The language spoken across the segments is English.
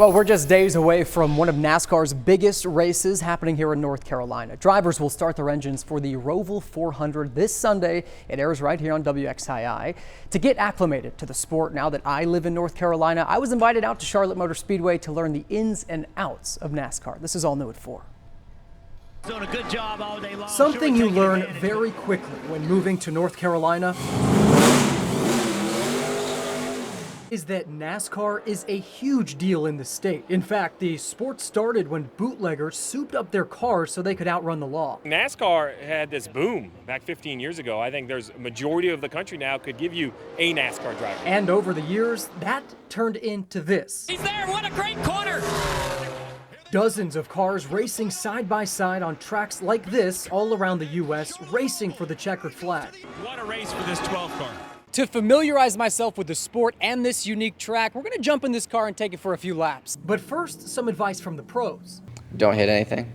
Well, we're just days away from one of NASCAR's biggest races happening here in North Carolina. Drivers will start their engines for the Roval 400 this Sunday. It airs right here on WXII. To get acclimated to the sport now that I live in North Carolina, I was invited out to Charlotte Motor Speedway to learn the ins and outs of NASCAR. This is all new at 4. Doing a good job all day long. Something you learn very quickly when moving to North Carolina is that NASCAR is a huge deal in the state. In fact, the sport started when bootleggers souped up their cars so they could outrun the law. NASCAR had this boom back 15 years ago. I think there's a majority of the country now could give you a NASCAR driver. And over the years, that turned into this. He's there, what a great corner! Dozens of cars racing side by side on tracks like this all around the U.S., racing for the checkered flag. What a race for this 12 car. To familiarize myself with the sport and this unique track, we're going to jump in this car and take it for a few laps. But first, some advice from the pros. Don't hit anything.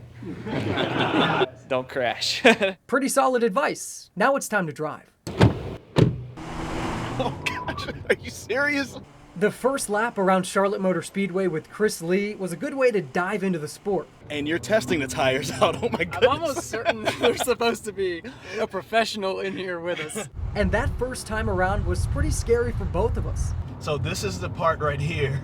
Don't crash. Pretty solid advice. Now it's time to drive. Oh gosh, are you serious? The first lap around Charlotte Motor Speedway with Chris Lee was a good way to dive into the sport. And you're testing the tires out, oh my goodness. I'm almost certain there's supposed to be a professional in here with us. And that first time around was pretty scary for both of us. So this is the part right here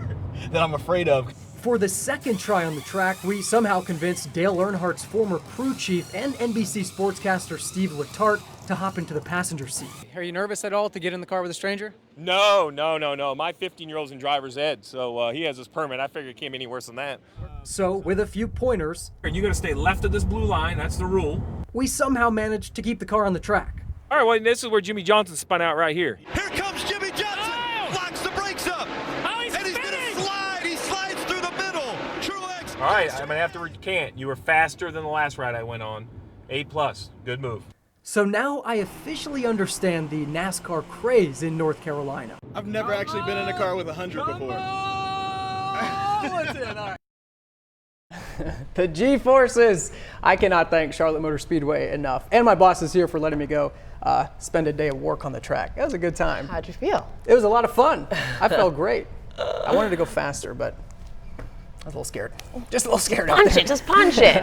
that I'm afraid of. For the second try on the track, we somehow convinced Dale Earnhardt's former crew chief and NBC sportscaster Steve Letarte to hop into the passenger seat. Are you nervous at all to get in the car with a stranger? No. My 15-year-old's in driver's ed, so he has his permit. I figured it can't be any worse than that. So, with a few pointers, You're going to stay left of this blue line. That's the rule. we somehow managed to keep the car on the track. All right, well, this is where Jimmy Johnson spun out right here. Here comes Jimmy Johnson. Locks the brakes up. He's and he's going to slide. He slides through the middle. Truex. All right, I'm going to have to recant. You were faster than the last ride I went on. A+. Good move. So now I officially understand the NASCAR craze in North Carolina. I've never actually been in a car with 100 before. The G-forces! I cannot thank Charlotte Motor Speedway enough. And my boss is here for letting me go spend a day of work on the track. It was a good time. How'd you feel? It was a lot of fun. I felt great. I wanted to go faster, but I was a little scared. Just a little scared out there. Punch it, just punch it.